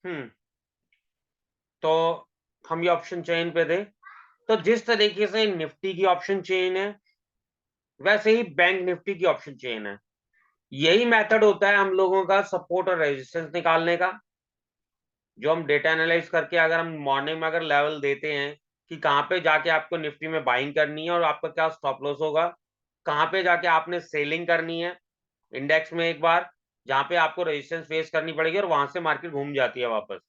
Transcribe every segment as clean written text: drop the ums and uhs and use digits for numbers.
तो हम ये ऑप्शन चेन पे थे। तो जिस तरीके से निफ्टी की ऑप्शन चेन है, वैसे ही बैंक निफ्टी की ऑप्शन चेन है। यही मेथड होता है हम लोगों का सपोर्ट और रेजिस्टेंस निकालने का, जो हम डेटा एनालाइज करके अगर हम मॉर्निंग में अगर लेवल देते हैं कि कहाँ पे जाके आपको निफ्टी में बाइंग करनी है और आपका क्या स्टॉप लॉस होगा, कहाँ पे जाके आपने सेलिंग करनी है इंडेक्स में एक बार, जहाँ पे आपको रेजिस्टेंस फेस करनी पड़ेगी और वहां से मार्केट घूम जाती है वापस,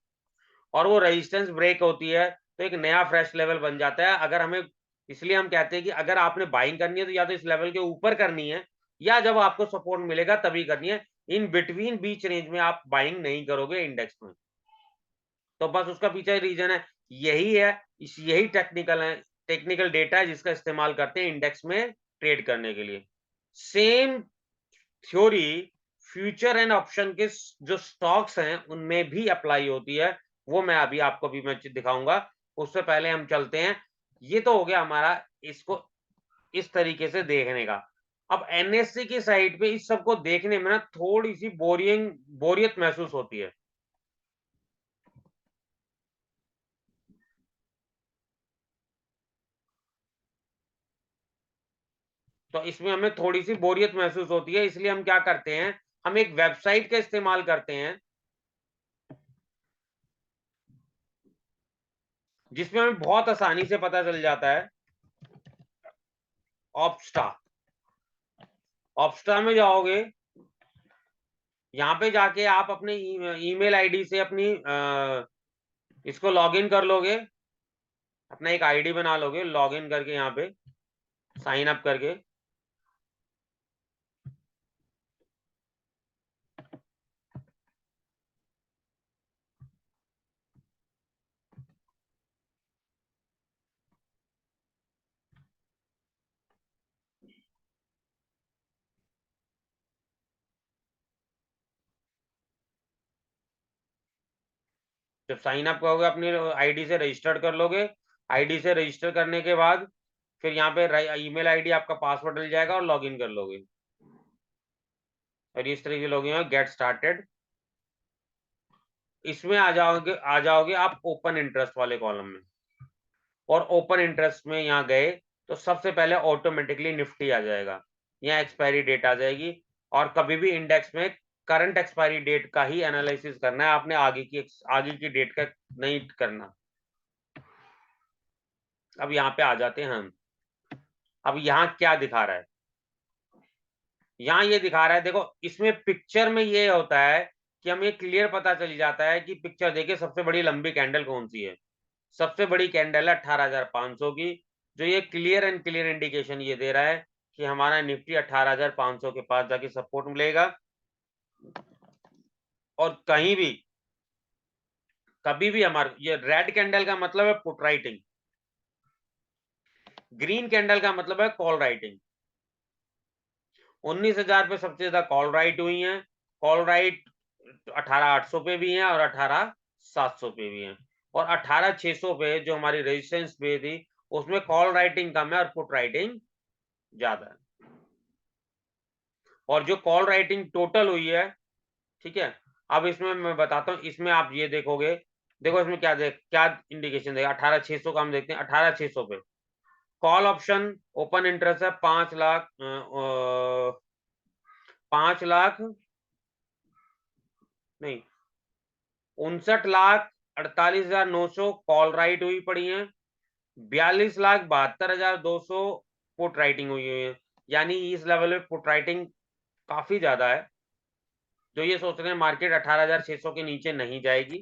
और वो रेजिस्टेंस ब्रेक होती है तो एक नया फ्रेश लेवल बन जाता है। अगर हमें, इसलिए हम कहते हैं कि अगर आपने बाइंग करनी है तो या तो इस लेवल के ऊपर करनी है, या जब आपको सपोर्ट मिलेगा तभी करनी है। इन बिटवीन बीच रेंज में आप बाइंग नहीं करोगे इंडेक्स में। तो बस उसका पीछे रीजन है, यही है, यही टेक्निकल डेटा है जिसका इस्तेमाल करते हैं इंडेक्स में ट्रेड करने के लिए। Same theory future and option के जो स्टॉक्स हैं उनमें भी अप्लाई होती है, वो मैं अभी आपको भी मैं दिखाऊंगा। उससे पहले हम चलते हैं, ये तो हो गया हमारा इसको इस तरीके से देखने का। अब एनएससी की साइड पे इस सबको देखने में ना थोड़ी सी बोरियत महसूस होती है। तो इसमें हमें थोड़ी सी बोरियत महसूस होती है, इसलिए हम क्या करते हैं, हम एक वेबसाइट का इस्तेमाल करते हैं जिसमें हमें बहुत आसानी से पता चल जाता है। ऑप्स्टा, ऑप्स्टा में जाओगे, यहाँ पे जाके आप अपने ईमेल आईडी से अपनी इसको लॉगिन कर लोगे, अपना एक आईडी बना लोगे लॉगिन करके, यहाँ पे साइन अप करके। जब साइन अप करोगे अपनी आईडी से रजिस्टर्ड कर लोगे, आईडी से रजिस्टर करने के बाद फिर यहाँ पे ईमेल आईडी आपका पासवर्ड डल जाएगा और लॉगिन कर लोगे, और इस तरीके से लॉगिन गेट स्टार्टेड। इसमें आ जाओगे आप ओपन इंटरेस्ट वाले कॉलम में, और ओपन इंटरेस्ट में यहाँ गए तो सबसे पहले ऑटोमेटिकली निफ्टी आ जाएगा, यहाँ एक्सपायरी डेट आ जाएगी। और कभी भी इंडेक्स में करंट एक्सपायरी डेट का ही एनालिसिस करना है आपने, आगे की डेट का नहीं करना। अब यहाँ पे आ जाते हैं हम। अब यहाँ क्या दिखा रहा है, यहाँ ये दिखा रहा है, देखो इसमें पिक्चर में ये होता है कि हमें क्लियर पता चल जाता है कि पिक्चर देखिए सबसे बड़ी लंबी कैंडल कौन सी है। सबसे बड़ी कैंडल है 18,500 की, जो ये क्लियर एंड क्लियर इंडिकेशन ये दे रहा है कि हमारा निफ्टी 18,500 के पास जाके सपोर्ट मिलेगा। और कहीं भी कभी भी हमारे, ये रेड कैंडल का मतलब है पुट राइटिंग, ग्रीन कैंडल का मतलब है कॉल राइटिंग। 19,000 पे सबसे ज्यादा कॉल राइट हुई है, कॉल राइट 18,800 पे भी है और 18,700 पे भी है, और 18,600 पे जो हमारी रेजिस्टेंस पे थी उसमें कॉल राइटिंग कम है और पुट राइटिंग ज्यादा है। और जो कॉल राइटिंग टोटल हुई है, ठीक है, अब इसमें मैं बताता हूँ, इसमें आप ये देखोगे, देखो इसमें क्या इंडिकेशन देगा। 18,600 का हम देखते हैं, 18,600 पे कॉल ऑप्शन ओपन इंटरेस्ट है 5 लाख 5 लाख नहीं 59,48,900 कॉल राइट हुई पड़ी है, 42,72,200 पुट राइटिंग हुई है। यानी इस लेवल में पुट राइटिंग काफी ज्यादा है, जो ये सोच रहे हैं मार्केट 18,600 के नीचे नहीं जाएगी।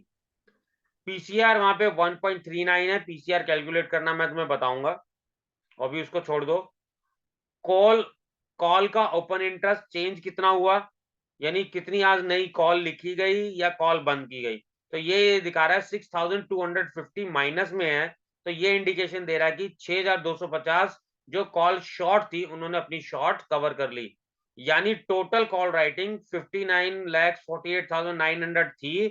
पीसीआर वहां पे 1.39 है, पीसीआर कैलकुलेट करना मैं तुम्हें बताऊंगा, अभी उसको छोड़ दो। कॉल कॉल का ओपन इंटरेस्ट चेंज कितना हुआ, यानी कितनी आज नई कॉल लिखी गई या कॉल बंद की गई, तो ये दिखा रहा है 6,250 माइनस में है। तो ये इंडिकेशन दे रहा है कि 6,250 जो कॉल शॉर्ट थी उन्होंने अपनी शॉर्ट कवर कर ली, यानी टोटल कॉल राइटिंग 59,48,900 थी,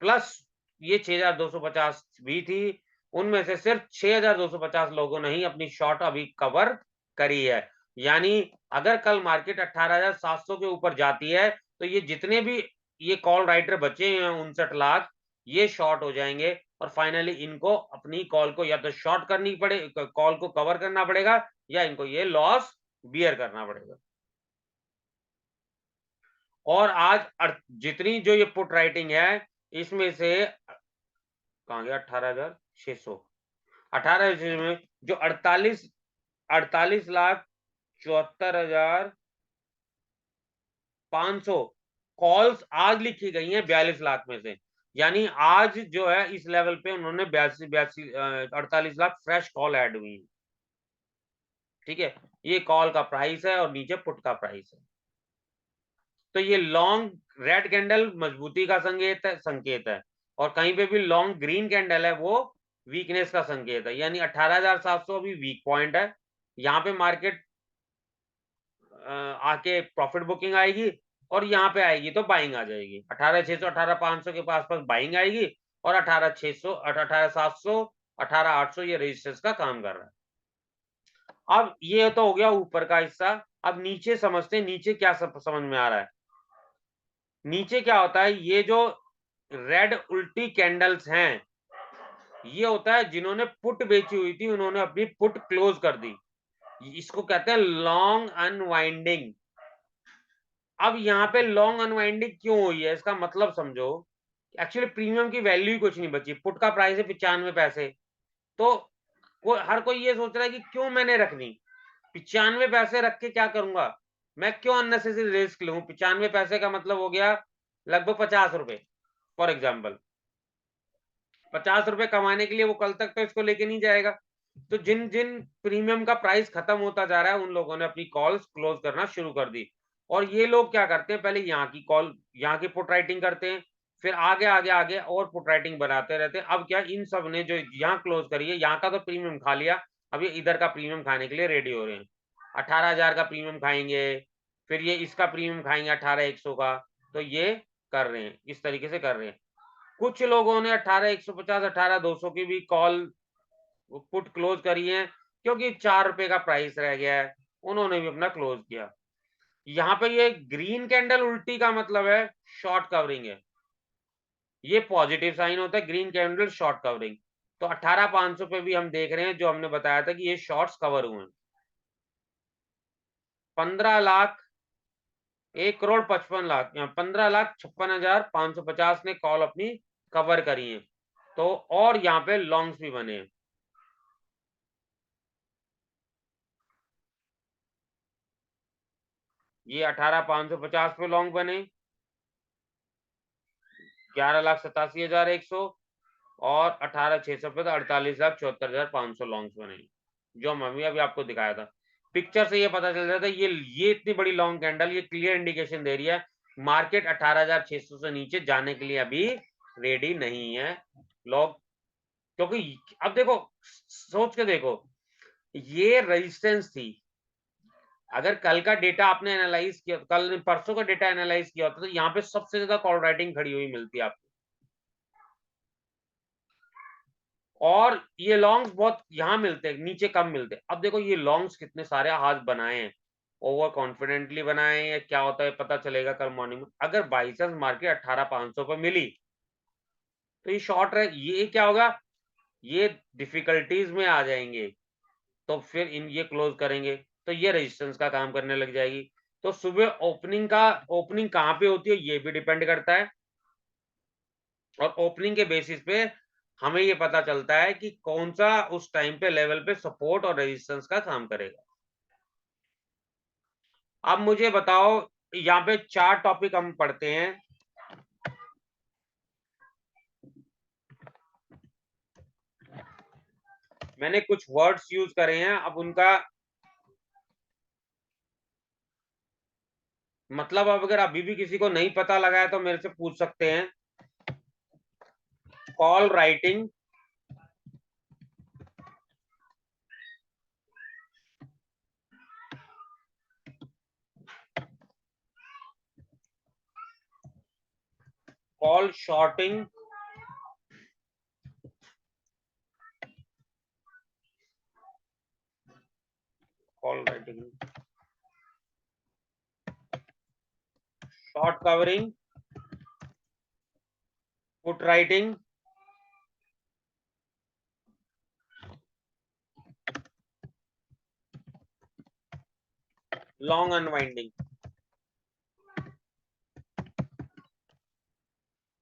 प्लस ये 6,250 भी थी। उनमें से सिर्फ 6,250 लोगों ने ही अपनी शॉर्ट अभी कवर करी है। यानी अगर कल मार्केट 18,700 के ऊपर जाती है तो ये जितने भी ये कॉल राइटर बचे हैं 59 लाख, ये शॉर्ट हो जाएंगे और फाइनली इनको अपनी कॉल को या तो शॉर्ट करनी पड़े, कॉल को कवर करना पड़ेगा, या इनको ये लॉस बियर करना पड़ेगा। और आज जितनी जो ये पुट राइटिंग है, इसमें से कहाँ गया 18,600, 18 में जो 48,74,500 कॉल्स आज लिखी गई हैं 42 लाख में से। यानी आज जो है इस लेवल पे उन्होंने 48 लाख फ्रेश कॉल ऐड हुई हैं। ठीक है, ये कॉल का प्राइस है और नीचे पुट का प्राइस है। तो ये लॉन्ग रेड कैंडल मजबूती का संकेत है और कहीं पे भी लॉन्ग ग्रीन कैंडल है वो वीकनेस का संकेत है। यानी 18,700 अभी वीक पॉइंट है। यहाँ पे मार्केट आके प्रॉफिट बुकिंग आएगी और यहाँ पे आएगी तो बाइंग आ जाएगी। 18,600 18,500 के पास बाइंग आएगी और 18,600 18,700 18,800 ये रेजिस्टेंस का काम कर रहा है। अब ये तो हो गया ऊपर का हिस्सा। अब नीचे समझते हैं, नीचे क्या समझ में आ रहा है। नीचे क्या होता है, ये जो रेड उल्टी कैंडल्स हैं, ये होता है जिन्होंने पुट बेची हुई थी उन्होंने अपनी पुट क्लोज कर दी। इसको कहते हैं लॉन्ग अनवाइंडिंग। अब यहाँ पे लॉन्ग अनवाइंडिंग क्यों हुई है, इसका मतलब समझो। एक्चुअली प्रीमियम की वैल्यू ही कुछ नहीं बची। पुट का प्राइस है 95 पैसे। तो हर कोई ये सोच रहा है कि क्यों मैंने रखनी, 95 पैसे रख के क्या करूंगा, मैं क्यों अननेसेसरी रिस्क लूं। 95 पैसे का मतलब हो गया लगभग 50 रुपए फॉर एग्जाम्पल। 50 रुपए कमाने के लिए वो कल तक तो इसको लेके नहीं जाएगा। तो जिन जिन प्रीमियम का प्राइस खत्म होता जा रहा है उन लोगों ने अपनी कॉल्स क्लोज करना शुरू कर दी। और ये लोग क्या करते हैं, पहले यहाँ की कॉल, यहाँ की पुट राइटिंग करते हैं, फिर आगे आगे आगे और पुट राइटिंग बनाते रहते हैं। अब क्या इन सब ने जो यहाँ क्लोज करी है, यहाँ का तो प्रीमियम खा लिया, अब ये इधर का प्रीमियम खाने के लिए रेडी हो रहे हैं। 18,000 का प्रीमियम खाएंगे, फिर ये इसका प्रीमियम खाएंगे 18,100 का। तो ये कर रहे हैं, इस तरीके से कर रहे हैं। कुछ लोगों ने 18,150 18,200 की भी कॉल पुट क्लोज करी है, क्योंकि 4 रुपए का प्राइस रह गया है, उन्होंने भी अपना क्लोज किया। यहाँ पे ये ग्रीन कैंडल उल्टी का मतलब है शॉर्ट कवरिंग है। ये पॉजिटिव साइन होता है ग्रीन कैंडल शॉर्ट कवरिंग। तो 18,500 पे भी हम देख रहे हैं, जो हमने बताया था कि ये शॉर्ट्स कवर हुए हैं। 15 लाख 1,55,00,000 या 15,56,550 ने कॉल अपनी कवर करी है। तो और यहाँ पे लॉन्ग्स भी बने हैं। ये 18,550 पे लॉन्ग बने, 11,87,100 और 18,600 पे तो 48,74,500 लॉन्ग्स बने, जो हम अभी आपको दिखाया था। पिक्चर से ये पता चल जाता है, ये इतनी बड़ी लॉन्ग कैंडल ये क्लियर इंडिकेशन दे रही है मार्केट 18,600 से नीचे जाने के लिए अभी रेडी नहीं है लोग। क्योंकि अब देखो, सोच के देखो, ये रेजिस्टेंस थी। अगर कल का डेटा आपने एनालाइज किया, कल परसों का डेटा एनालाइज किया होता तो यहाँ पे सबसे ज्यादा कॉल राइटिंग खड़ी हुई मिलती आपको। और ये लॉन्ग्स बहुत यहाँ मिलते हैं, नीचे कम मिलते हैं। अब देखो ये लॉन्ग्स कितने सारे आज बनाए हैं, ओवर कॉन्फिडेंटली बनाए हैं या क्या होता है पता चलेगा कल मॉर्निंग में। अगर बाई चांस मार्केट 18,500 पर मिली तो ये शॉर्ट रहे, ये क्या होगा, ये डिफिकल्टीज में आ जाएंगे, तो फिर ये क्लोज करेंगे तो ये रेजिस्टेंस का काम करने लग जाएगी। तो सुबह ओपनिंग कहाँ पे होती है ये भी डिपेंड करता है, और ओपनिंग के बेसिस पे हमें ये पता चलता है कि कौन सा उस टाइम पे लेवल पे सपोर्ट और रेजिस्टेंस का काम करेगा। अब मुझे बताओ, यहाँ पे 4 टॉपिक हम पढ़ते हैं। मैंने कुछ वर्ड्स यूज करे हैं, अब उनका मतलब अब अगर अभी भी किसी को नहीं पता लगा है तो मेरे से पूछ सकते हैं। Call writing, call shorting, call writing, short covering, put writing, long unwinding.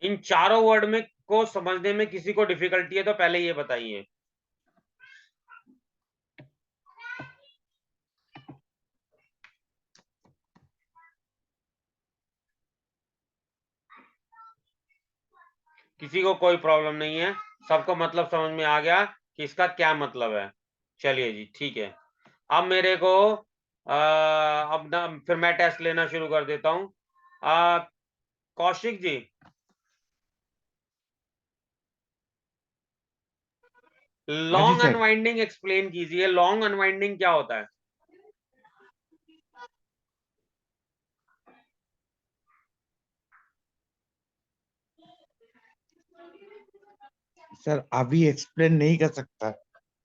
इन चारों वर्ड में को समझने में किसी को डिफिकल्टी है तो पहले ये बताइए। किसी को कोई प्रॉब्लम नहीं है, सबको मतलब समझ में आ गया कि इसका क्या मतलब है। चलिए जी ठीक है। अब मेरे को अब ना फिर मैं टेस्ट लेना शुरू कर देता हूँ। कौशिक जी, हाँ जी लॉन्ग सर। अनवाइंडिंग एक्सप्लेन कीजिए। लॉन्ग अनवाइंडिंग क्या होता है? सर अभी एक्सप्लेन नहीं कर सकता,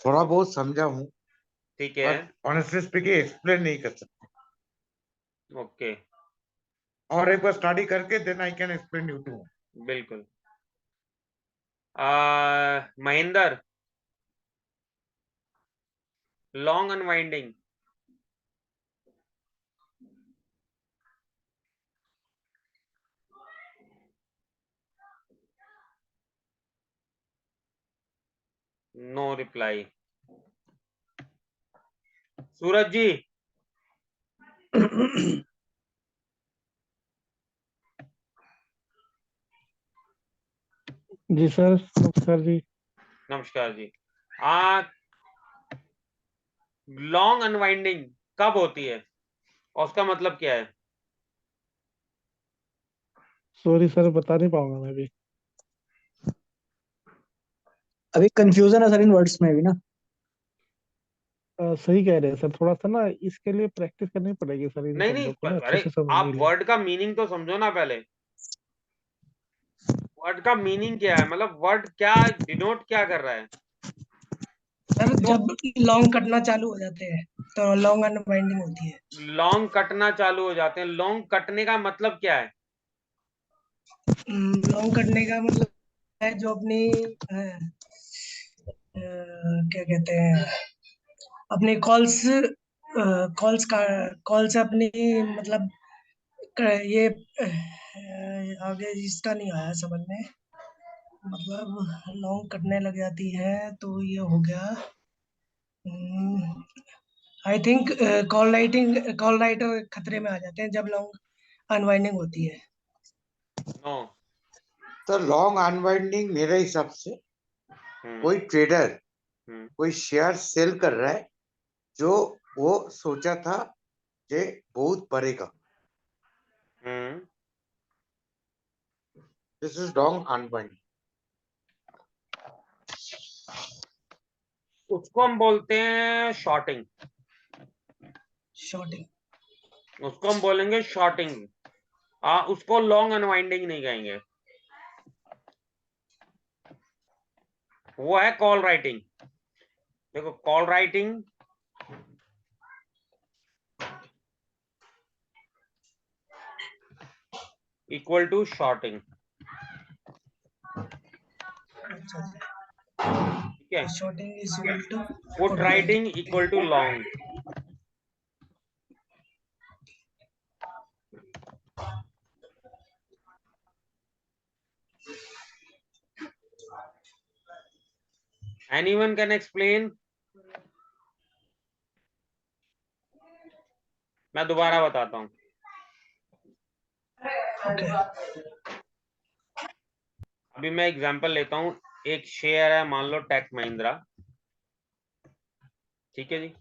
थोड़ा बहुत समझा हूँ, ठीक है, बट ऑनेस्टली स्पीकिंग एक्सप्लेन नहीं कर सकता। ओके, और एक बार स्टडी करके then I can explain you too. बिल्कुल। Mahendra, long unwinding. No reply. Suraj ji, जी सर, नमस्कार जी। नमस्कार जी। लॉन्ग अनवाइंडिंग कब होती है और उसका मतलब क्या है? सॉरी सर, बता नहीं पाऊंगा मैं भी। अभी कंफ्यूजन है सर इन वर्ड्स में भी ना। सही कह रहे हैं सर, थोड़ा सा ना इसके लिए प्रैक्टिस करनी पड़ेगी सर, इन नहीं नहीं, शब्दों को ना अच्छे अरे से समझने आप के लिए। वर्ड का मीनिंग तो समझो ना पहले। वर्ड का मीनिंग क्या है, मतलब वर्ड क्या डिनोट क्या कर रहा है? सर तो जब लॉन्ग कटना चालू हो जाते हैं तो लॉन्ग अनवाइंडिंग होती है। लॉन्ग कटना चालू हो जाते हैं, लॉन्ग कटने का मतलब क्या है? लॉन्ग कटने का मतलब है जो अपनी क्या कहते हैं, अपनी कॉल्स अपनी मतलब ये आगे इसका नहीं आया समझ में। मतलब लॉन्ग कटने लग जाती है तो ये हो गया। आई थिंक कॉल राइटर खतरे में आ जाते हैं जब लॉन्ग अनवाइंडिंग होती है। नो। तो लॉन्ग अनवाइंडिंग मेरे हिसाब से कोई ट्रेडर कोई शेयर सेल कर रहा है जो वो सोचा था कि बहुत बढ़ेगा, दिस इज लॉन्ग अनवाइंडिंग। उसको हम बोलते हैं शॉर्टिंग। शॉर्टिंग। उसको हम बोलेंगे शॉर्टिंग। उसको लॉन्ग अनवाइंडिंग नहीं कहेंगे, वो है कॉल राइटिंग। देखो, call writing equal to shorting. अच्छा, ठीक है, shorting is equal to put writing equal to long. Anyone can explain? मैं दोबारा बताता हूं। अभी मैं एग्जांपल लेता हूं। एक शेयर है, मान लो टेक महिंद्रा, ठीक है जी।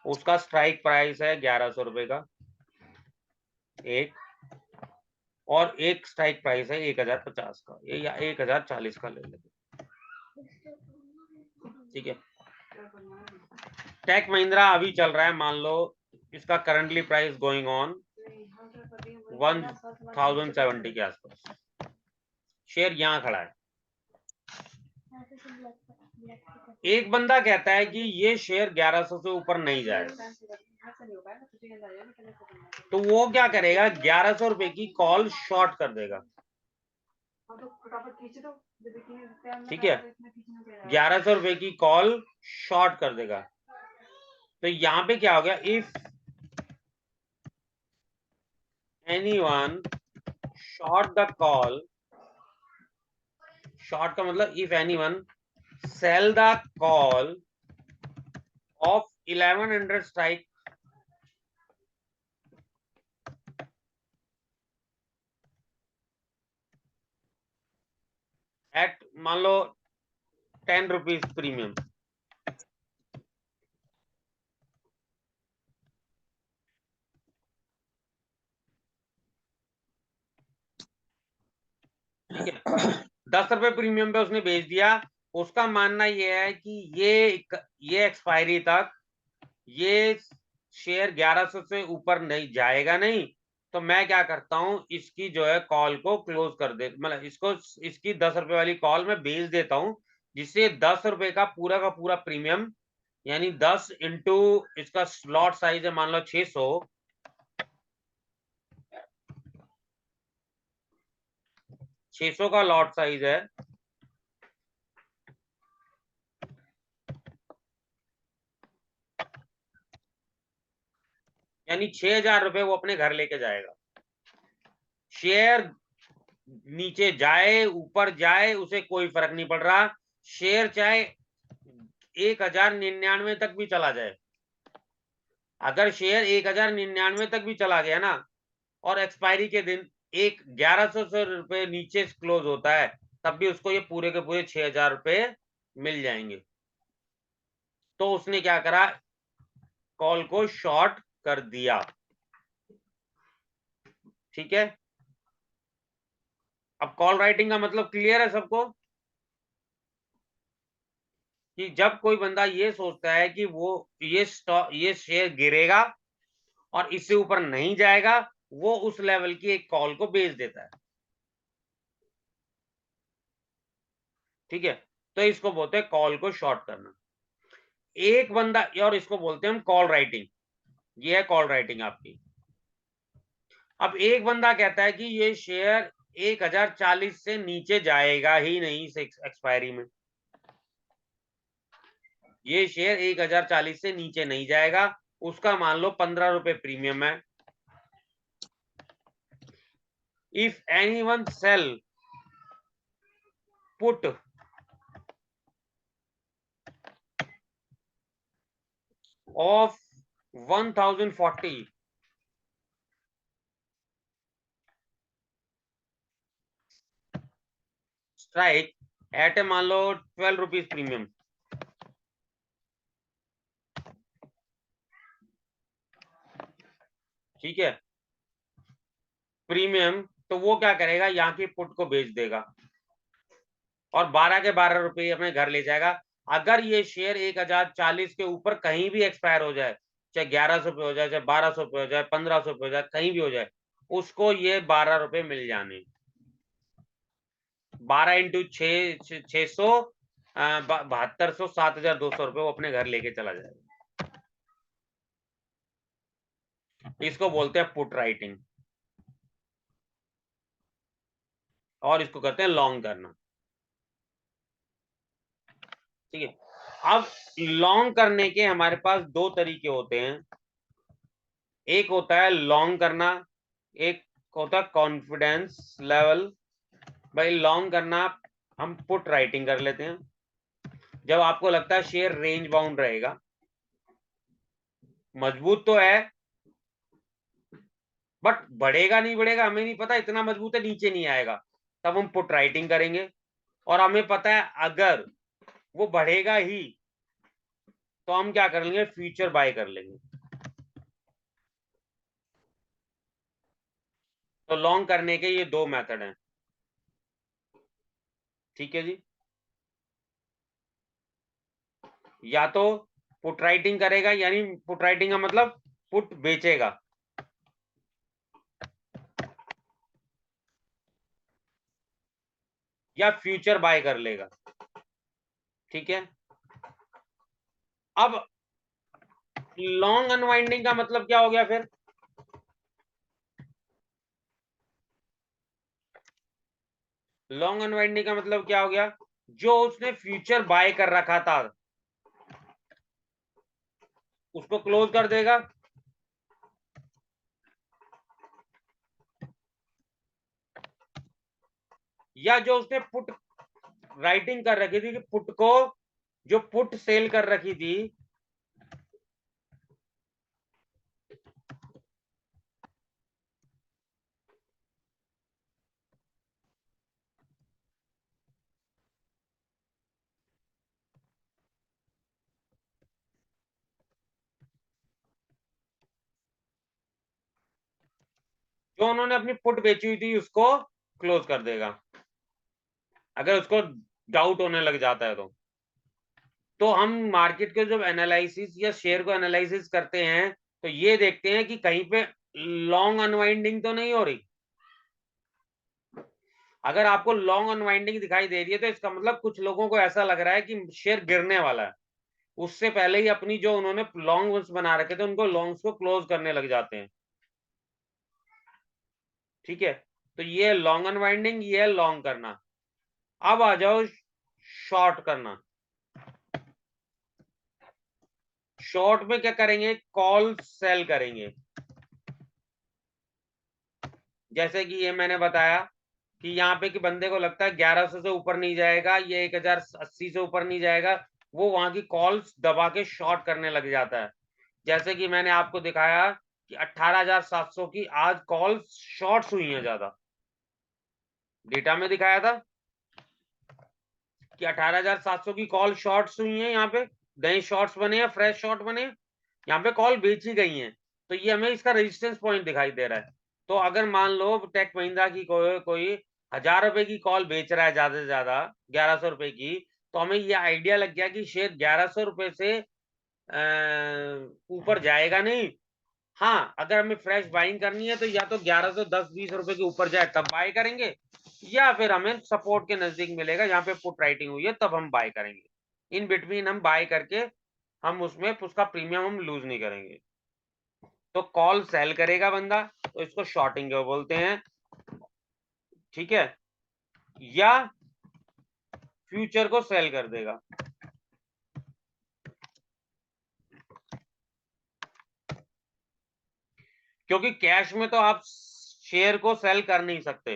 उसका स्ट्राइक प्राइस है 1100 रुपए का एक, और एक स्ट्राइक प्राइस है 1050 का, या 1040 का ले लेते, ठीक है। टेक महिंद्रा अभी चल रहा है, मान लो इसका करंटली प्राइस गोइंग ऑन 1070 के आसपास। शेयर यहां खड़ा है। एक बंदा कहता है कि ये शेयर 1100 से ऊपर नहीं जाएगा, तो वो क्या करेगा, 1100 रुपए की कॉल शॉर्ट कर देगा। ठीक है, 1100 रुपए की कॉल शॉर्ट कर देगा। तो यहां पे क्या हो गया, if anyone short the call, short का मतलब if anyone sell the call of 1100 strike at मान लो 10 रुपीज प्रीमियम, ठीक है, 10 रुपए प्रीमियम पे उसने बेच दिया। उसका मानना यह है कि ये एक्सपायरी तक ये शेयर 1100 से ऊपर नहीं जाएगा नहीं, तो मैं क्या करता हूं, इसकी जो है कॉल को क्लोज कर दे, मतलब इसकी 10 रुपए वाली कॉल मैं बेच देता हूं, जिससे 10 रुपए का पूरा प्रीमियम, यानी 10 इंटू इसका स्लॉट साइज है मान लो 600, 600 का लॉट साइज है, यानी 6000 रुपए वो अपने घर लेके जाएगा। शेयर नीचे जाए ऊपर जाए उसे कोई फर्क नहीं पड़ रहा, शेयर चाहे 1099 तक भी चला जाए, अगर शेयर 1099 तक भी चला गया ना और एक्सपायरी के दिन 1100 रुपए नीचे क्लोज होता है, तब भी उसको ये पूरे के पूरे 6000 रुपए मिल जाएंगे। तो उसने क्या करा, कॉल को शॉर्ट कर दिया। ठीक है, अब कॉल राइटिंग का मतलब क्लियर है सबको, कि जब कोई बंदा ये सोचता है कि वो ये शेयर गिरेगा और इससे ऊपर नहीं जाएगा, वो उस लेवल की एक कॉल को बेच देता है। ठीक है, तो इसको बोलते हैं कॉल को शॉर्ट करना। एक बंदा, और इसको बोलते हैं हम कॉल राइटिंग, ये है कॉल राइटिंग आपकी। अब एक बंदा कहता है कि ये शेयर 1040 से नीचे जाएगा ही नहीं इस एक्सपायरी में, ये शेयर 1040 से नीचे नहीं जाएगा, उसका मान लो 15 रुपए प्रीमियम है। If anyone sell put of 1040 strike at a मान लो 12 रुपीज प्रीमियम, ठीक है, प्रीमियम, तो वो क्या करेगा, यहाँ की पुट को बेच देगा और 12 के 12 रुपए अपने घर ले जाएगा। अगर ये शेयर 1040 के ऊपर कहीं भी एक्सपायर हो जाए, चाहे 1100 पे हो जाए, चाहे 1200 पे हो जाए, 1500 पे हो जाए, कहीं भी हो जाए, उसको ये 12 रुपए मिल जाने। 12 इंटू 600 7200 7200 रुपए वो अपने घर लेके चला जाएगा। इसको बोलते हैं पुट राइटिंग, और इसको कहते हैं लॉन्ग करना। ठीक है, अब लॉन्ग करने के हमारे पास दो तरीके होते हैं, एक होता है लॉन्ग करना, एक होता है कॉन्फिडेंस लेवल। भाई लॉन्ग करना हम पुट राइटिंग कर लेते हैं, जब आपको लगता है शेयर रेंज बाउंड रहेगा, मजबूत तो है बट बढ़ेगा नहीं बढ़ेगा हमें नहीं पता, इतना मजबूत है नीचे नहीं आएगा, तब हम पुट राइटिंग करेंगे। और हमें पता है अगर वो बढ़ेगा ही तो हम क्या कर लेंगे, फ्यूचर बाय कर लेंगे। तो लॉन्ग करने के ये दो मेथड हैं। ठीक है जी, या तो पुट राइटिंग करेगा, यानी पुट राइटिंग का मतलब पुट बेचेगा, या फ्यूचर बाय कर लेगा। ठीक है, अब लॉन्ग अनवाइंडिंग का मतलब क्या हो गया फिर, लॉन्ग अनवाइंडिंग का मतलब क्या हो गया, जो उसने फ्यूचर बाय कर रखा था उसको क्लोज कर देगा, या जो उसने पुट राइटिंग कर रखी थी कि पुट को, जो पुट सेल कर रखी थी, जो उन्होंने अपनी पुट बेची हुई थी उसको क्लोज कर देगा, अगर उसको डाउट होने लग जाता है तो हम मार्केट के जब एनालिसिस या शेयर को एनालिसिस करते हैं तो ये देखते हैं कि कहीं पे लॉन्ग अनवाइंडिंग तो नहीं हो रही। अगर आपको लॉन्ग अनवाइंडिंग दिखाई दे रही है तो इसका मतलब कुछ लोगों को ऐसा लग रहा है कि शेयर गिरने वाला है, उससे पहले ही अपनी जो उन्होंने लॉन्ग्स बना रखे थे उनको लॉन्ग्स को क्लोज करने लग जाते हैं। ठीक है, तो ये है लॉन्ग अनवाइंडिंग, ये है लॉन्ग करना। अब आ जाओ शॉर्ट करना। शॉर्ट में क्या करेंगे, कॉल सेल करेंगे। जैसे कि ये मैंने बताया कि यहाँ पे कि बंदे को लगता है 1100 से ऊपर नहीं जाएगा, ये 1080 से ऊपर नहीं जाएगा, वो वहां की कॉल्स दबा के शॉर्ट करने लग जाता है। जैसे कि मैंने आपको दिखाया कि 18,700 की आज कॉल्स शॉर्ट्स हुई हैं ज्यादा, डेटा में दिखाया था कि 18,700 की कॉल शॉर्ट्स हुई हैं, यहाँ पे नए शॉर्ट्स बने हैं, फ्रेश शॉर्ट बने हैं, यहाँ पे कॉल बेची गई हैं, तो ये हमें इसका रेजिस्टेंस पॉइंट दिखाई दे रहा है। तो अगर मान लो टेक महिंद्रा की कोई 1,000 रुपए की कॉल बेच रहा है ज्यादा से ज्यादा 1,100 रुपए की, तो हमें ये आइडिया लग गया कि शेयर 1,100 रुपए से ऊपर जाएगा नहीं। हाँ, अगर हमें फ्रेश बाइंग करनी है तो या तो 1,110-20 रुपए के ऊपर जाए तब बाय करेंगे, या फिर हमें सपोर्ट के नजदीक मिलेगा जहां पे पुट राइटिंग हुई है तब हम बाय करेंगे। इन बिटवीन हम बाय करके हम उसमें उसका प्रीमियम हम लूज नहीं करेंगे। तो कॉल सेल करेगा बंदा तो इसको शॉर्टिंग बोलते हैं। ठीक है, या फ्यूचर को सेल कर देगा। क्योंकि कैश में तो आप शेयर को सेल कर नहीं सकते,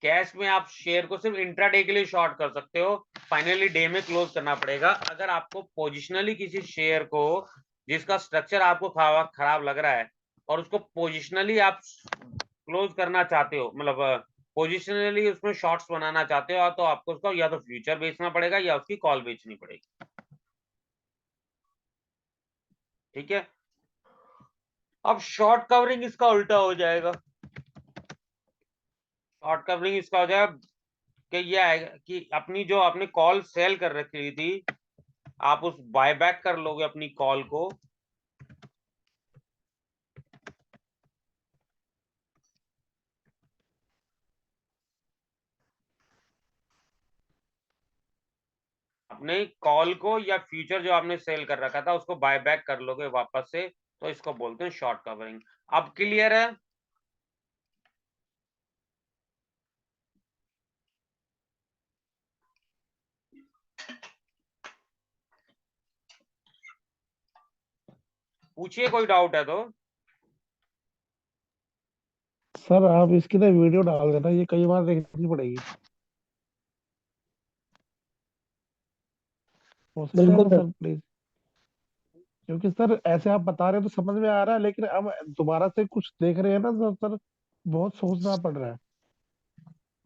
कैश में आप शेयर को सिर्फ इंट्राडे के लिए शॉर्ट कर सकते हो, फाइनली डे में क्लोज करना पड़ेगा। अगर आपको पोजिशनली किसी शेयर को जिसका स्ट्रक्चर आपको खराब लग रहा है और उसको पोजिशनली आप क्लोज करना चाहते हो, मतलब पोजिशनली उसमें शॉर्ट्स बनाना चाहते हो, तो आपको उसका या तो फ्यूचर बेचना पड़ेगा या उसकी कॉल बेचनी पड़ेगी। ठीक है, अब शॉर्ट कवरिंग इसका उल्टा हो जाएगा। शॉर्ट कवरिंग इसका हो जाएगा कि ये आएगा कि अपनी जो आपने कॉल सेल कर रखी थी आप उस बायबैक कर लोगे अपनी कॉल को, अपने कॉल को या फ्यूचर जो आपने सेल कर रखा था उसको बायबैक कर लोगे वापस से, तो इसको बोलते हैं शॉर्ट कवरिंग। अब क्लियर है? पूछिए, कोई डाउट है तो। सर आप इसकी ना वीडियो डाल देना, ये कई बार देखनी पड़ेगी। हो सकता है बिल्कुल ना सर। Sir, please. क्योंकि सर ऐसे आप बता रहे हो तो समझ में आ रहा है, लेकिन अब दोबारा से कुछ देख रहे हैं ना तो सर बहुत सोचना पड़ रहा है,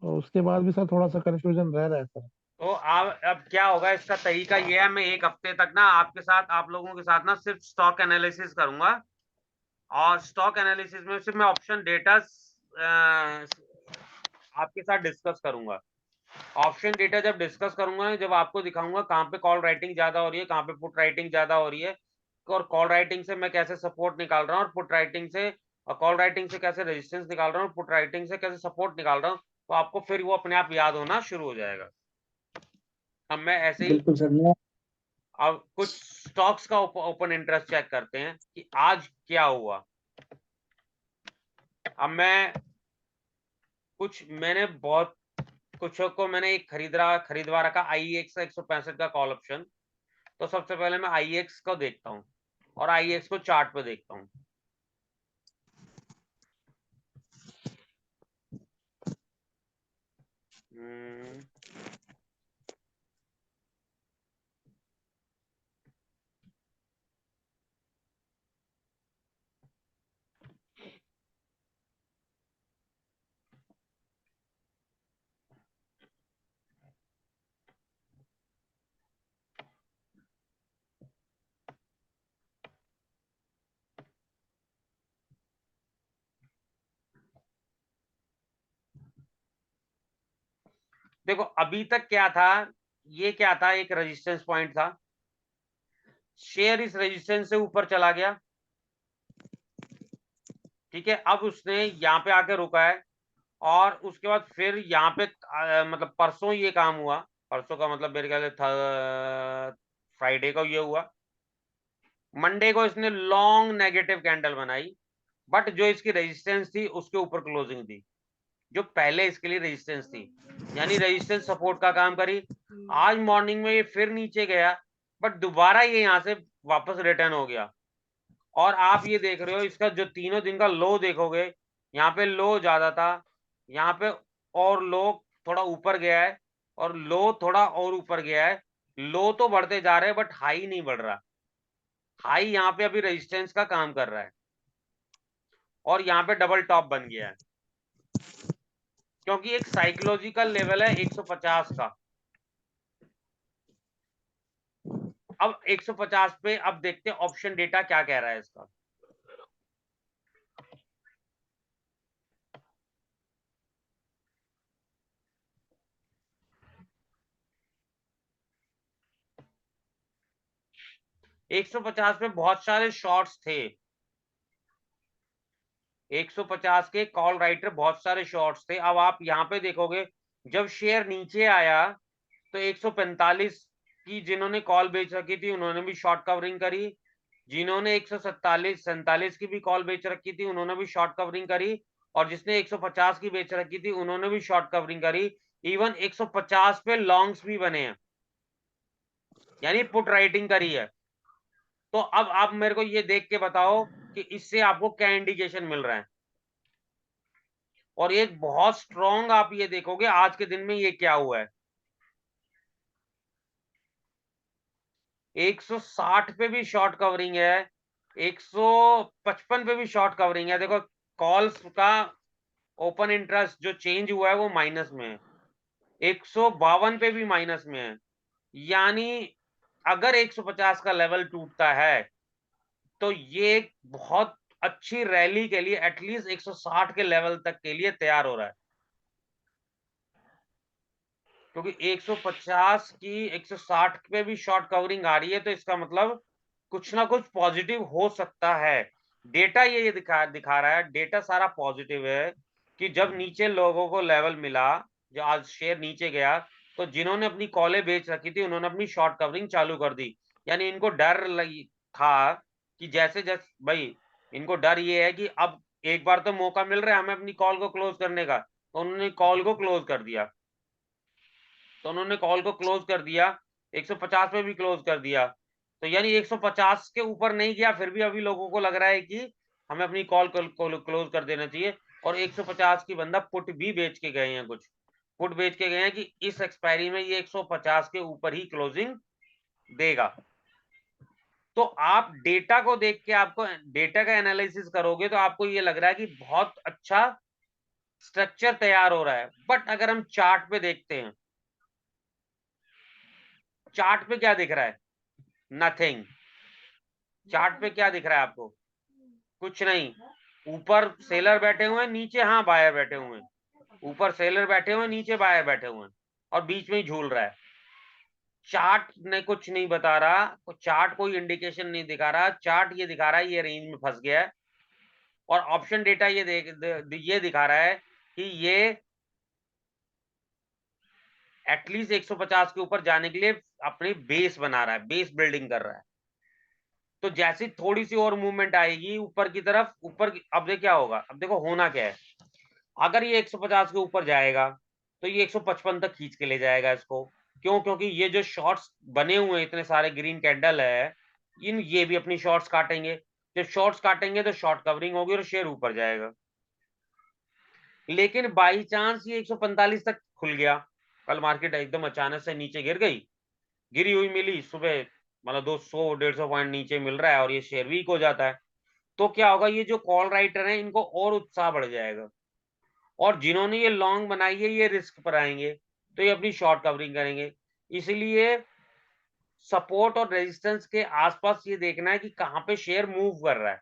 और उसके बाद भी सर थोड़ा सा कंफ्यूजन रह रहा है सर। तो अब क्या होगा, इसका तरीका ये है, मैं एक हफ्ते तक ना आपके साथ, आप लोगों के साथ ना सिर्फ स्टॉक एनालिसिस करूंगा, और स्टॉक एनालिसिस में सिर्फ मैं ऑप्शन डेटा आपके साथ डिस्कस करूंगा। ऑप्शन डेटा जब डिस्कस करूंगा, जब आपको दिखाऊंगा कहाँ पे कॉल राइटिंग ज्यादा हो रही है, कहाँ पे पुट राइटिंग ज्यादा हो रही है, और कॉल राइटिंग से मैं कैसे सपोर्ट निकाल रहा हूँ, और पुट राइटिंग से और कॉल राइटिंग से कैसे रेजिस्टेंस निकाल रहा हूँ, पुट राइटिंग से कैसे सपोर्ट निकाल रहा हूँ, तो आपको फिर वो अपने आप याद होना शुरू हो जाएगा। अब मैं ऐसे ही बिल्कुल सर। मैं अब कुछ स्टॉक्स का ओपन इंटरेस्ट चेक करते हैं कि आज क्या हुआ। अब मैं कुछ मैंने बहुत कुछों को मैंने एक खरीदवा रखा IEX का 165 का कॉल ऑप्शन। तो सबसे पहले मैं IEX को देखता हूँ और IEX को चार्ट पे देखता हूँ। देखो अभी तक क्या था, ये क्या था, एक रेजिस्टेंस पॉइंट था। शेयर इस रेजिस्टेंस से ऊपर चला गया, ठीक है। अब उसने यहाँ पे आके रुका है और उसके बाद फिर यहाँ पे मतलब परसों ये काम हुआ। परसों का मतलब मेरे ख्याल था फ्राइडे को ये हुआ। मंडे को इसने लॉन्ग नेगेटिव कैंडल बनाई, बट जो इसकी रेजिस्टेंस थी उसके ऊपर क्लोजिंग थी, जो पहले इसके लिए रेजिस्टेंस थी, यानी रेजिस्टेंस सपोर्ट का काम करी। आज मॉर्निंग में ये फिर नीचे गया, बट दोबारा ये यहाँ से वापस रिटर्न हो गया। और आप ये देख रहे हो इसका जो तीनों दिन का लो देखोगे, यहाँ पे लो ज्यादा था, यहाँ पे और लो थोड़ा ऊपर गया है और लो थोड़ा और ऊपर गया है। लो तो बढ़ते जा रहे हैं बट हाई नहीं बढ़ रहा। हाई यहाँ पे अभी रेजिस्टेंस का काम कर रहा है और यहाँ पे डबल टॉप बन गया है, क्योंकि एक साइकोलॉजिकल लेवल है 150 का। अब 150 पे अब देखते हैं ऑप्शन डेटा क्या कह रहा है इसका। एक 150 पे बहुत सारे शॉर्ट्स थे, 150 के कॉल राइटर बहुत सारे शॉर्ट्स थे। अब आप यहाँ पे देखोगे जब शेयर नीचे आया तो 145 की जिन्होंने कॉल बेच रखी थी उन्होंने भी शॉर्ट कवरिंग करी, जिन्होंने 147 की भी कॉल बेच रखी थी उन्होंने भी शॉर्ट कवरिंग करी, और जिसने 150 की बेच रखी थी उन्होंने भी शॉर्ट कवरिंग करी। इवन 150 पे लॉन्ग्स भी बने हैं, यानी पुट राइटिंग करी है। तो अब आप मेरे को ये देख के बताओ कि इससे आपको क्या इंडिकेशन मिल रहा है। और एक बहुत स्ट्रॉन्ग आप ये देखोगे आज के दिन में ये क्या हुआ है, 160 पे भी शॉर्ट कवरिंग है, 155 पे भी शॉर्ट कवरिंग है। देखो कॉल्स का ओपन इंटरेस्ट जो चेंज हुआ है वो माइनस में है, 152 पे भी माइनस में है। यानी अगर 150 का लेवल टूटता है तो ये एक बहुत अच्छी रैली के लिए एटलीस्ट 160 के लेवल तक के लिए तैयार हो रहा है, क्योंकि 150 की 160 पे भी शॉर्ट कवरिंग आ रही है तो इसका मतलब कुछ ना कुछ पॉजिटिव हो सकता है। डेटा ये दिखा रहा है, डेटा सारा पॉजिटिव है कि जब नीचे लोगों को लेवल मिला, जो आज शेयर नीचे गया, तो जिन्होंने अपनी कॉलें बेच रखी थी उन्होंने अपनी शॉर्ट कवरिंग चालू कर दी। यानी इनको डर लगी था कि जैसे जैसे भाई इनको डर ये है कि अब एक बार तो मौका मिल रहा है हमें अपनी कॉल को क्लोज करने का, तो उन्होंने कॉल को क्लोज कर दिया। तो उन्होंने कॉल को क्लोज कर दिया, 150 पे भी क्लोज कर दिया। तो यानी 150 के ऊपर नहीं गया, फिर भी अभी लोगों को लग रहा है कि हमें अपनी कॉल को क्लोज कर देना चाहिए। और 150 की बंदा पुट भी बेच के गए हैं, कुछ पुट बेच के गए हैं कि इस एक्सपायरी में ये 150 के ऊपर ही क्लोजिंग देगा। तो आप डेटा को देख के आपको डेटा का एनालिसिस करोगे तो आपको ये लग रहा है कि बहुत अच्छा स्ट्रक्चर तैयार हो रहा है। बट अगर हम चार्ट पे देखते हैं, चार्ट पे क्या दिख रहा है, नथिंग। चार्ट पे क्या दिख रहा है आपको, कुछ नहीं। ऊपर सेलर बैठे हुए हैं, नीचे हाँ बायर बैठे हुए हैं, ऊपर सेलर बैठे हुए हैं, नीचे बायर बैठे हुए हैं, और बीच में ही झूल रहा है। चार्ट ने कुछ नहीं बता रहा, चार्ट कोई इंडिकेशन नहीं दिखा रहा, चार्ट ये दिखा रहा है ये रेंज में फंस गया है। और ऑप्शन डेटा ये दिखा रहा है कि ये एटलीस्ट 150 के ऊपर जाने के लिए अपनी बेस बना रहा है, बेस बिल्डिंग कर रहा है। तो जैसी थोड़ी सी और मूवमेंट आएगी ऊपर की तरफ, अब देखो क्या होगा। अब देखो होना क्या है, अगर ये 150 के ऊपर जाएगा तो ये 155 तक खींच के ले जाएगा इसको। क्यों? क्योंकि ये जो शॉर्ट्स बने हुए हैं, इतने सारे ग्रीन कैंडल है, ये भी अपनी शॉर्ट्स काटेंगे। जब शॉर्ट्स काटेंगे तो शॉर्ट कवरिंग होगी और शेयर ऊपर जाएगा। लेकिन बाई चांस ये 145 तक खुल गया, कल मार्केट एकदम अचानक से नीचे गिर गई, गिरी हुई मिली सुबह, मतलब 200-150 पॉइंट नीचे मिल रहा है और ये शेयर वीक हो जाता है, तो क्या होगा, ये जो कॉल राइटर हैं इनको और उत्साह बढ़ जाएगा, और जिन्होंने ये लॉन्ग बनाई है ये रिस्क पर आएंगे, तो ये अपनी शॉर्ट कवरिंग करेंगे। इसलिए सपोर्ट और रेजिस्टेंस के आसपास ये देखना है कि कहाँ पे शेयर मूव कर रहा है।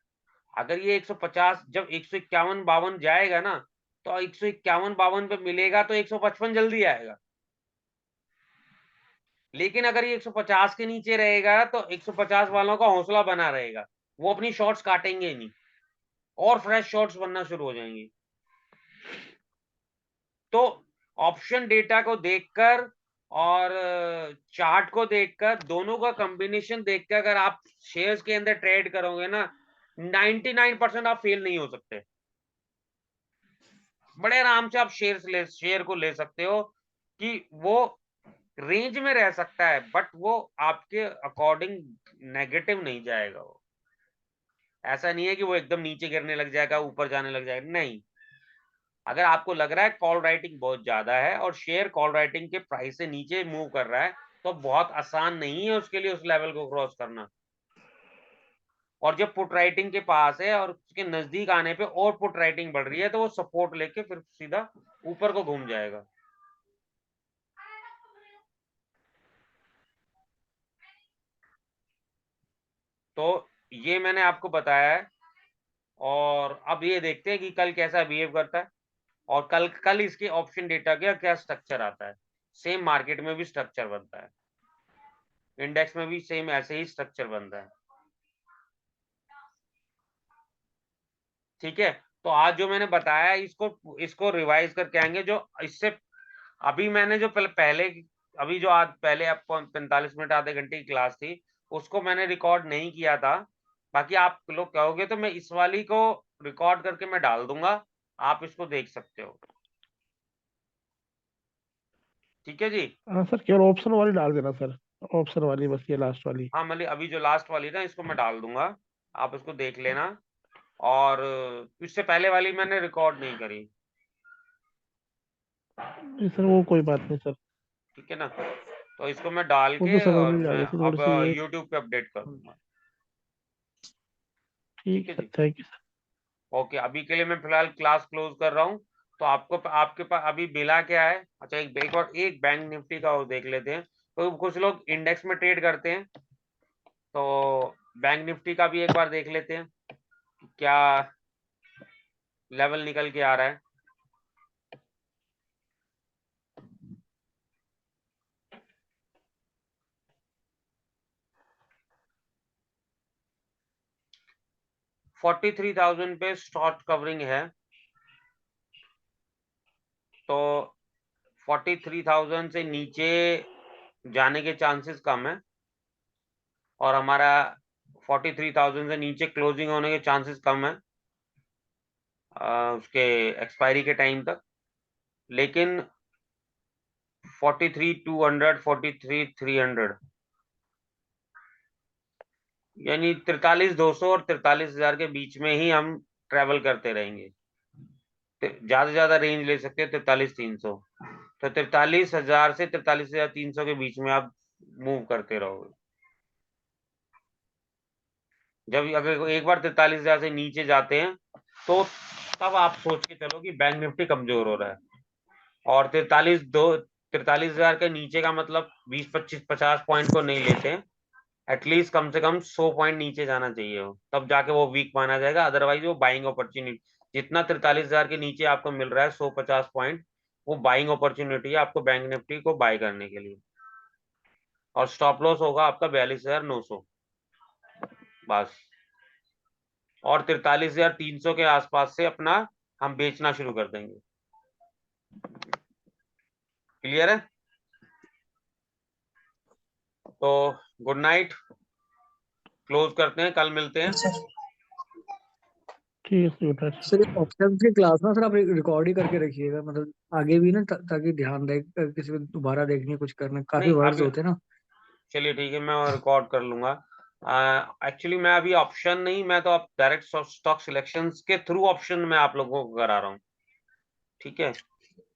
अगर ये 150 जब 151-52 जाएगा ना, तो 151-52 पे मिलेगा तो 155 जल्दी आएगा। लेकिन अगर ये 150 के नीचे रहेगा तो 150 वालों का हौसला बना रहेगा, वो अपनी शॉर्ट्स काटेंगे नहीं और फ्रेश शॉर्ट्स बनना शुरू हो जाएंगे। तो ऑप्शन डेटा को देखकर और चार्ट को देखकर, दोनों का कॉम्बिनेशन देखकर अगर आप शेयर्स के अंदर ट्रेड करोगे ना, 99% आप फेल नहीं हो सकते। बड़े आराम से आप शेयर को ले सकते हो कि वो रेंज में रह सकता है, बट वो आपके अकॉर्डिंग नेगेटिव नहीं जाएगा। वो ऐसा नहीं है कि वो एकदम नीचे गिरने लग जाएगा, ऊपर जाने लग जाएगा, नहीं। अगर आपको लग रहा है कॉल राइटिंग बहुत ज्यादा है और शेयर कॉल राइटिंग के प्राइस से नीचे मूव कर रहा है, तो बहुत आसान नहीं है उसके लिए उस लेवल को क्रॉस करना। और जब पुट राइटिंग के पास है और उसके नजदीक आने पे और पुट राइटिंग बढ़ रही है, तो वो सपोर्ट लेके फिर सीधा ऊपर को घूम जाएगा। तो ये मैंने आपको बताया है, और अब ये देखते हैं कि कल कैसा बिहेव करता है, और कल इसके ऑप्शन डेटा का क्या स्ट्रक्चर आता है। सेम मार्केट में भी स्ट्रक्चर बनता है, इंडेक्स में भी सेम ऐसे ही स्ट्रक्चर बनता है। ठीक है, तो आज जो मैंने बताया इसको रिवाइज करके आएंगे। जो इससे अभी मैंने जो पहले अभी जो आज पहले आप 45 मिनट आधे घंटे की क्लास थी, उसको मैंने रिकॉर्ड नहीं किया था। बाकी आप लोग कहोगे तो मैं इस वाली को रिकॉर्ड करके मैं डाल दूंगा, आप इसको देख सकते हो। ठीक है जी। हाँ सर, केवल ऑप्शन वाली डाल देना सर, ऑप्शन वाली बस, ये लास्ट वाली। हाँ, मतलब अभी जो लास्ट वाली ना, इसको मैं डाल दूंगा, आप इसको देख लेना। और इससे पहले वाली मैंने रिकॉर्ड नहीं करी। जी सर, वो कोई बात नहीं सर, ठीक है ना, तो इसको मैं डाल वो के तो समझ और में आ मैं गई थी थोड़ी अब सी ये। YouTube पे अपडेट कर दूंगा। ठीक ठीक है है, जी। Thank you sir. ओके, अभी के लिए मैं फिलहाल क्लास क्लोज कर रहा हूँ। तो आपके पास अभी बिला क्या है? अच्छा, एक और एक बैंक निफ्टी का और देख लेते हैं। तो कुछ लोग इंडेक्स में ट्रेड करते हैं, तो बैंक निफ्टी का भी एक बार देख लेते हैं क्या लेवल निकल के आ रहा है। $43,000 पे शॉर्ट कवरिंग है, तो 43,000 से नीचे जाने के चांसेस कम है, और हमारा 43,000 से नीचे क्लोजिंग होने के चांसेस कम है उसके एक्सपायरी के टाइम तक। लेकिन 43,200, 43,300, यानी 43,200 और 43,000 के बीच में ही हम ट्रेवल करते रहेंगे। ज्यादा से ज्यादा रेंज ले सकते हैं 43,300, तो 43,000 से 43,300 के बीच में आप मूव करते रहोगे। जब अगर एक बार 43,000 से नीचे जाते हैं, तो तब आप सोच के चलो कि बैंक निफ्टी कमजोर हो रहा है। और 43,000 के नीचे का मतलब 20-25-50 पॉइंट को नहीं लेते हैं, एटलीस्ट कम से कम 100 पॉइंट नीचे जाना चाहिए हो, तब जाके वो वीक माना जाएगा। अदरवाइज वो बाइंग अपॉर्चुनिटी, जितना 43,000 के नीचे आपको मिल रहा है 150 पॉइंट, वो बाइंग अपॉर्चुनिटी है आपको बैंक निफ्टी को बाय करने के लिए। और स्टॉप लॉस होगा आपका 42,900 बस। और 43,300 के आसपास से अपना हम बेचना शुरू कर देंगे। क्लियर है? तो गुड नाइट, क्लोज करते हैं, कल मिलते हैं। सर ठीक है गुड नाइट सर ये ऑप्शंस की क्लास ना सर आप रिकॉर्ड ही करके रखिएगा, मतलब आगे भी ना ताकि ध्यान रहे, किसी को दोबारा देखने कुछ करने, काफी नहीं वर्ड्स अभी होते हैं ना। चलिए ठीक है, मैं रिकॉर्ड कर लूंगा। एक्चुअली मैं अभी ऑप्शन नहीं, मैं तो आप डायरेक्ट स्टॉक सिलेक्शंस के थ्रू ऑप्शन मैं आप लोगों को करा रहा हूँ। ठीक है,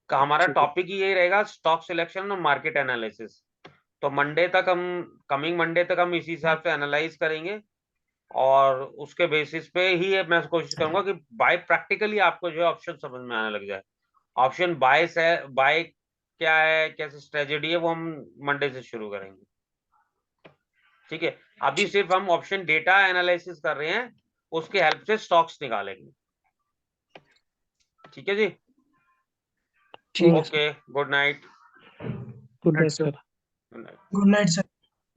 हमारा ठीक है। टॉपिक ही यही रहेगा, स्टॉक सिलेक्शन और मार्केट एनालिसिस। तो मंडे तक हम कमिंग मंडे तक हम इसी हिसाब से एनालाइज करेंगे, और उसके बेसिस पे ही मैं कोशिश करूंगा कि बाय प्रैक्टिकली आपको जो है ऑप्शन समझ में आने लग जाए। ऑप्शन बाय से बाय क्या है, कैसे स्ट्रेटेजी है, वो हम मंडे से शुरू करेंगे। ठीक है, अभी सिर्फ हम ऑप्शन डेटा एनालिसिस कर रहे हैं, उसके हेल्प से स्टॉक्स निकालेंगे। ठीक है जी, ठीक है okay, good night. Good night sir. Sir good night. Good night sir.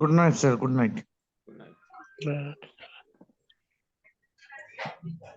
Good night sir, good night. Good night. Good night